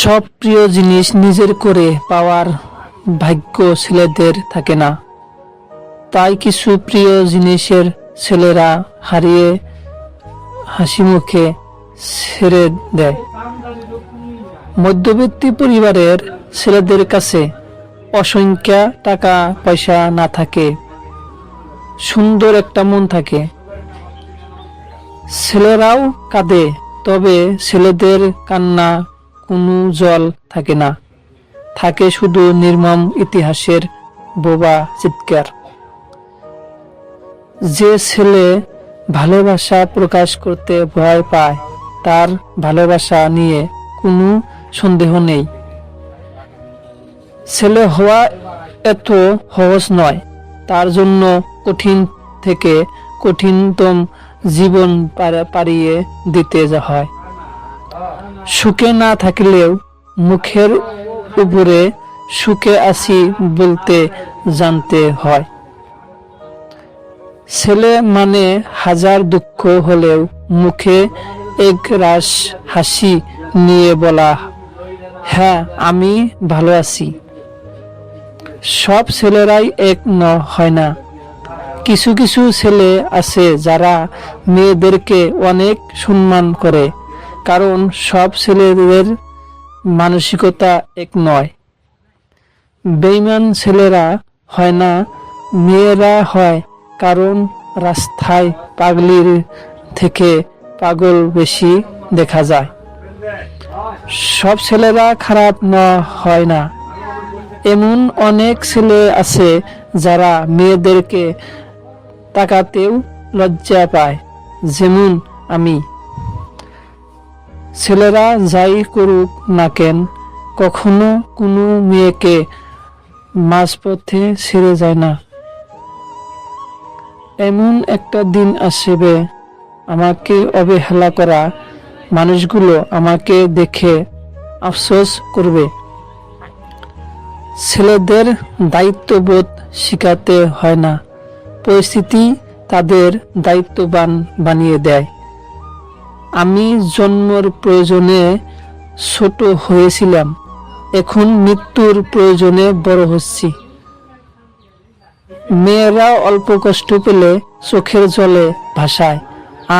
সব প্রিয় জিনিস নিজের করে পাওয়ার ভাগ্য ছেলেদের থাকে না। তাই কিছু প্রিয় জিনিসের ছেলেরা হারিয়ে হাসি মুখে ছেড়ে দেয়। মধ্যবিত্ত পরিবারের ছেলেদের কাছে অসংখ্য টাকা পয়সা না থাকে, সুন্দর একটা মন থাকে। ছেলেরাও কাঁদে, তবে ছেলেদের কান্না কোনো জল থাকে না, থাকে শুধু নির্মম ইতিহাসের বোবা চিৎকার। যে ছেলে ভালোবাসা প্রকাশ করতে ভয় পায়, তার ভালোবাসা নিয়ে কোনো সন্দেহ নেই। ছেলে হওয়া এত সহজ নয়, তার জন্য কঠিন থেকে কঠিনতম জীবন পাড়িয়ে দিতে হয়। সুখে না থাকলেও মুখের উপরে সুখে আছি বলতে জানতে হয়। ছেলে মানে হাজার দুঃখ হলেও মুখে একরাশ হাসি নিয়ে বলা, হ্যাঁ আমি ভালো আছি। সব ছেলেরাই এক হয় না। কিছু কিছু ছেলে আছে যারা মেয়েদেরকে অনেক সম্মান করে, কারণ সব ছেলেদের মানসিকতা এক নয়। বেঈমান ছেলেরা হয় না, মেয়েরা হয়, কারণ রাস্তায় পাগলির থেকে পাগল বেশি দেখা যায়। সব ছেলেরা খারাপ হয় না। এমন অনেক ছেলে আছে যারা মেয়েদেরকে তাকাতেও লজ্জা পায়, যেমন আমি। ছেলেরা যাই করুক না কেন, কখনো কোনো মেয়েকে মাঝপথে ছেড়ে যায় না। এমন একটা দিন আসবে, আমাকে অবহেলা করা মানুষগুলো আমাকে দেখে আফসোস করবে। ছেলেদের দায়িত্ববোধ শিখাতে হয় না, পরিস্থিতি তাদের দায়িত্ববান বানিয়ে দেয়। আমি জন্মের প্রয়োজনে ছোট হয়েছিলাম, এখন মৃত্যুর প্রয়োজনে বড় হচ্ছি। মেয়েরা অল্প কষ্ট পেলে চোখের জলে ভাসায়,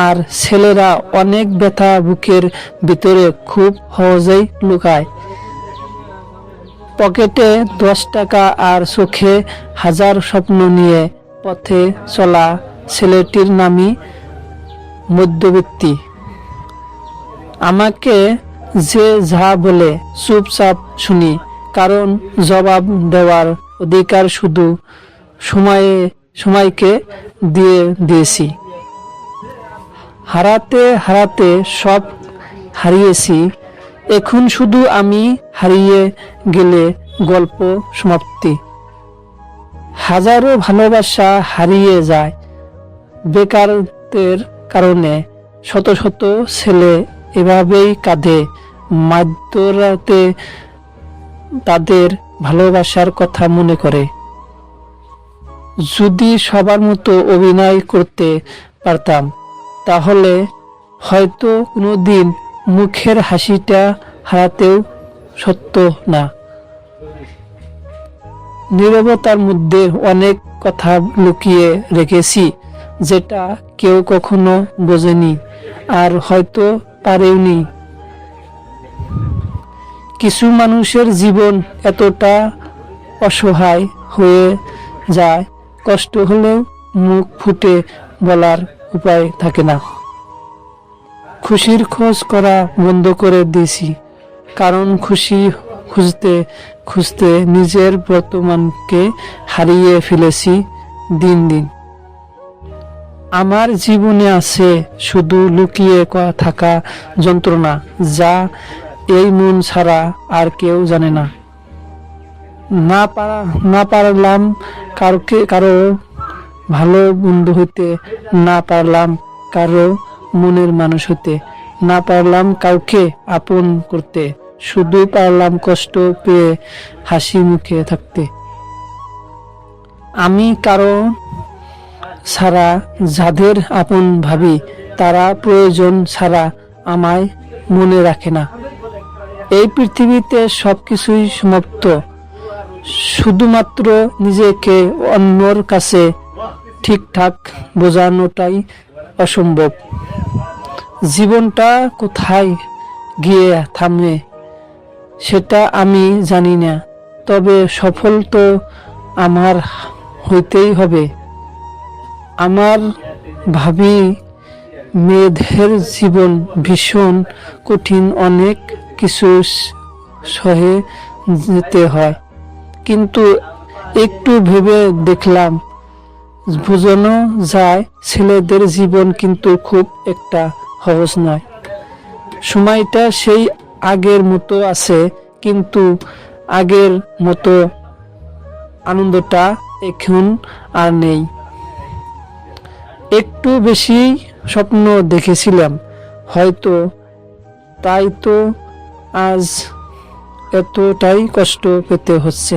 আর ছেলেরা অনেক ব্যথা বুকের ভিতরে খুব সহজেই লুকায়। পকেটে 10 টাকা আর চোখে হাজার স্বপ্ন নিয়ে পথে চলা ছেলেটির নামই মধ্যবিত্তি। আমাকে যে যা বলে চুপচাপ শুনি, কারণ জবাব দেওয়ার অধিকার শুধু সময়কে দিয়েছি। হারাতে হারাতে সব হারিয়েছি, এখন শুধু আমি হারিয়ে গেলে গল্প সমাপ্তি। হাজারো ভালোবাসা হারিয়ে যায় বেকারত্বের কারণে। শত শত ছেলে এভাবেই কাঁদে মাঝরাতে তাদের ভালোবাসার কথা মনে করে। যদি সবার মতো অভিনয় করতে পারতাম, তাহলে হয়তো কোনোদিন মুখের হাসিটা হারাতেও সত্য না। নীরবতার মধ্যে অনেক কথা লুকিয়ে রেখেছি, যেটা কেউ কখনো বোঝেনি আর হয়তো পারেওনি। কিছু মানুষের জীবন এতটা অসহায় হয়ে যায়, কষ্ট হলেও মুখ ফুটে বলার উপায় থাকে না। খুশির খোঁজ করা বন্ধ করে দিয়েছি, কারণ খুশি খুঁজতে খুঁজতে নিজের বর্তমানকে হারিয়ে ফেলেছি দিন দিন। আমার জীবনে আছে শুধু লুকিয়ে থাকা যন্ত্রণা, যা এই মন ছাড়া আর কেউ জানে না। না পারলাম কারো ভালো বন্ধু হইতে, না পারলাম কারো মনের মানুষ হতে, না পারলাম কাউকে আপন করতে, শুধু পারলাম কষ্ট পেয়ে হাসি মুখে থাকতে। আমি কারো ছাড়া যাদের আপন ভাবি, তারা প্রয়োজন ছাড়া আমায় মনে রাখে না। এই পৃথিবীতে সবকিছুই সমাপ্ত, শুধুমাত্র নিজেকে অন্যর কাছে ঠিকঠাক বোঝানোটাই অসম্ভব। জীবনটা কোথায় গিয়ে থামে সেটা আমি জানি না, তবে সফল তো আমার হইতেই হবে। আমার ভাবি মেয়েদের জীবন ভীষণ কঠিন, অনেক কিছু সহে যেতে হয়, কিন্তু একটু ভেবে দেখলাম বোঝানো যায় ছেলেদের জীবন কিন্তু খুব একটা সহজ নয়। সময়টা সেই আগের মতো আছে, কিন্তু আগের মতো আনন্দটা এখন আর নেই। একটু বেশি স্বপ্ন দেখেছিলাম হয়তো, তাই তো আজ এতটাই কষ্ট পেতে হচ্ছে।